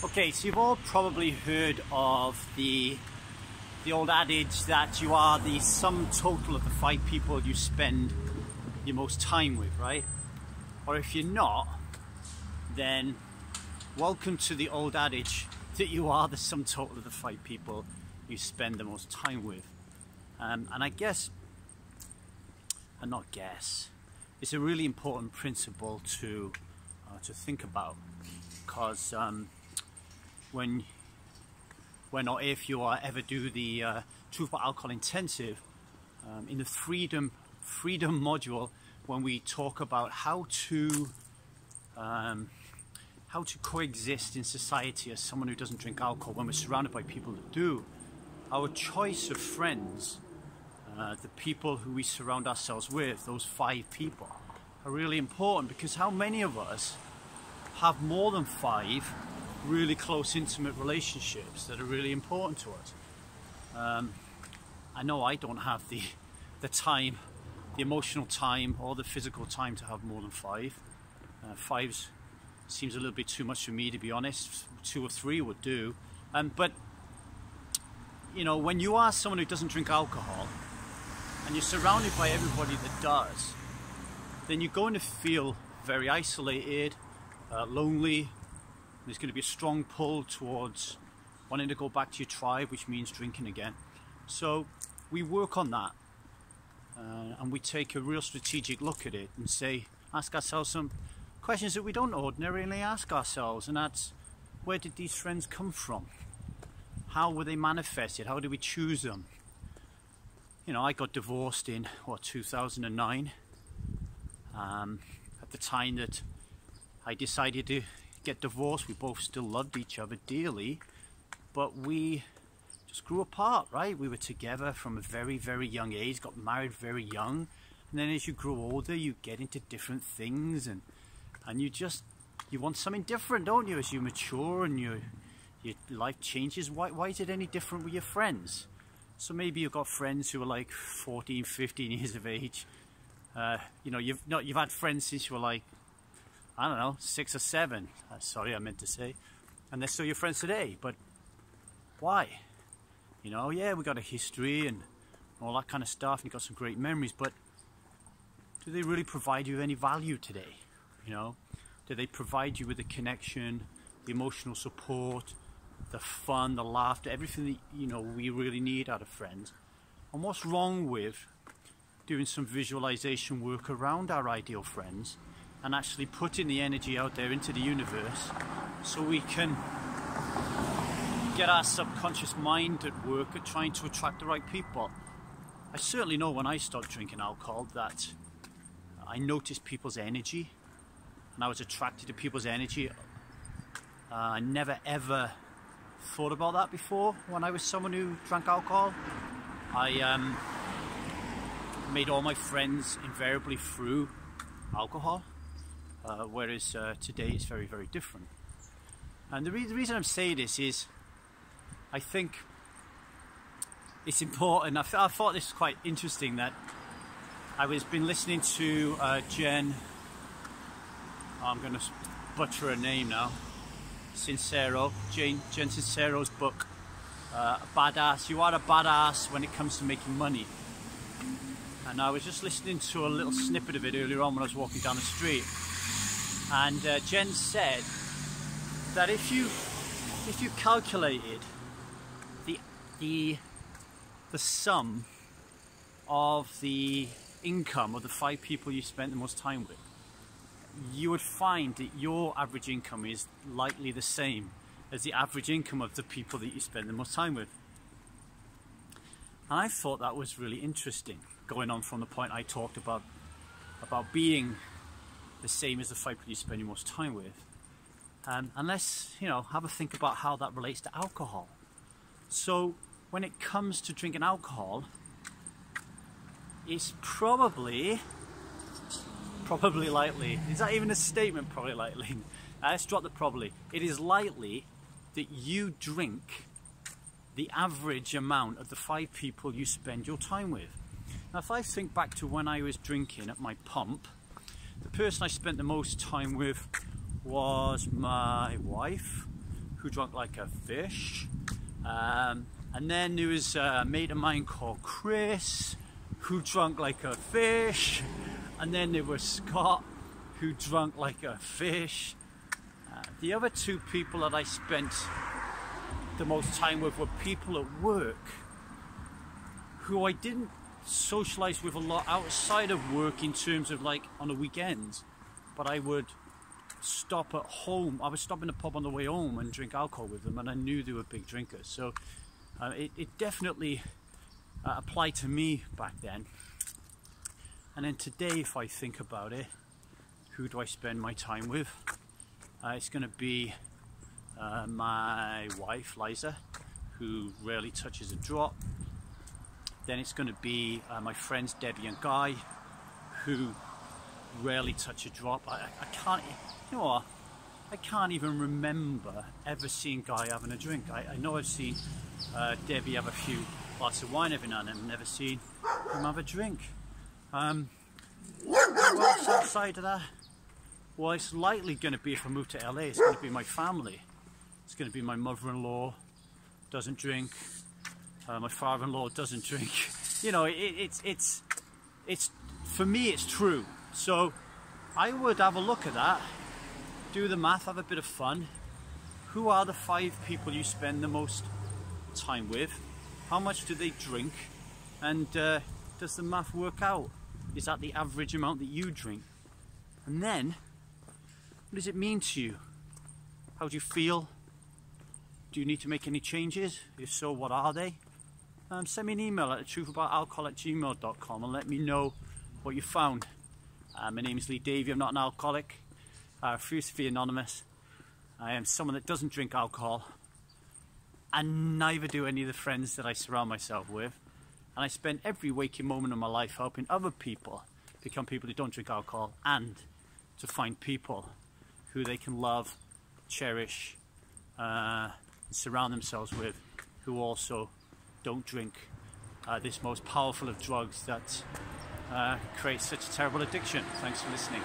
Okay, so you've all probably heard of the old adage that you are the sum total of the 5 people you spend your most time with, right? Or if you're not, then welcome to the old adage that you are the sum total of the 5 people you spend the most time with. And I guess, and not guess, it's a really important principle to think about, because when or if you ever do the Truth About Alcohol Intensive, in the freedom module, when we talk about how to coexist in society as someone who doesn't drink alcohol when we're surrounded by people that do, our choice of friends, the people who we surround ourselves with, those 5 people, are really important, because how many of us have more than 5 really close, intimate relationships that are really important to us? I know I don't have the time, the emotional time or the physical time to have more than 5. 5 seems a little bit too much for me, to be honest. 2 or 3 would do. But you know, when you are someone who doesn't drink alcohol and you're surrounded by everybody that does, then you're going to feel very isolated, lonely. There's going to be a strong pull towards wanting to go back to your tribe, which means drinking again. So we work on that, and we take a real strategic look at it and ask ourselves some questions that we don't ordinarily ask ourselves, and that's, where did these friends come from? How were they manifested? How did we choose them? You know, I got divorced in 2009. At the time that I decided to get divorced, we both still loved each other dearly, but we just grew apart, right? We were together from a very, very young age, got married very young, and then as you grow older, you get into different things, and you want something different, don't you? As you mature and your life changes, why is it any different with your friends? So maybe you've got friends who are like 14, 15 years of age. You know, you've had friends since you were like, I don't know, 6 or 7. Sorry, I meant to say. And they're still your friends today. But why? You know, yeah, we got a history and all that kind of stuff, and you got some great memories, but do they really provide you with any value today? You know, do they provide you with the connection, the emotional support, the fun, the laughter, everything that, you know, we really need out of friends? And what's wrong with doing some visualization work around our ideal friends and actually putting the energy out there into the universe so we can get our subconscious mind at work at trying to attract the right people? I certainly know when I stopped drinking alcohol that I noticed people's energy, and I was attracted to people's energy. I never ever thought about that before when I was someone who drank alcohol. I made all my friends invariably through alcohol, whereas today it's very, very different. And the reason I'm saying this is, I think it's important. I thought this was quite interesting, that I was been listening to Jen, I'm going to butcher her name now, Jen Sincero's book, Badass. You are a badass when it comes to making money. And I was just listening to a little snippet of it earlier on when I was walking down the street. And Jen said that if you calculated the sum of the income of the 5 people you spent the most time with, you would find that your average income is likely the same as the average income of the people that you spend the most time with. And I thought that was really interesting, going on from the point I talked about being the same as the 5 people you spend your most time with. And let's, you know, have a think about how that relates to alcohol. So when it comes to drinking alcohol, it's probably likely, is that even a statement, probably likely? Let's drop the probably. It is likely that you drink the average amount of the 5 people you spend your time with. Now, if I think back to when I was drinking at my pump, the person I spent the most time with was my wife, who drank like a fish. And then there was a mate of mine called Chris, who drank like a fish. And then there was Scott, who drank like a fish. The other two people that I spent the most time with were people at work who I didn't socialise with a lot outside of work in terms of like on the weekends, but I would stop at home. I would stop in the pub on the way home and drink alcohol with them, and I knew they were big drinkers. So it definitely applied to me back then. And then today, if I think about it, who do I spend my time with? It's going to be my wife, Liza, who rarely touches a drop. Then it's going to be my friends, Debbie and Guy, who rarely touch a drop. I can't, you know what? I can't even remember ever seeing Guy having a drink. I know I've seen Debbie have a few glasses of wine every now and then. I've never seen him have a drink. What's outside of that? Well, it's likely going to be, if I move to LA, it's going to be my family. It's going to be my mother-in-law, doesn't drink. My father-in-law doesn't drink. You know, it's for me, it's true. So I would have a look at that, do the math, have a bit of fun. Who are the 5 people you spend the most time with? How much do they drink? And does the math work out? Is that the average amount that you drink? And then, what does it mean to you? How do you feel? Do you need to make any changes? If so, what are they? Send me an email at thetruthaboutalcohol@gmail.com and let me know what you found. My name is Lee Davey. I'm not an alcoholic. I refuse to be anonymous. I am someone that doesn't drink alcohol, and neither do any of the friends that I surround myself with. And I spend every waking moment of my life helping other people become people who don't drink alcohol, and to find people who they can love, cherish, and surround themselves with, who also don't drink this most powerful of drugs that creates such a terrible addiction. Thanks for listening.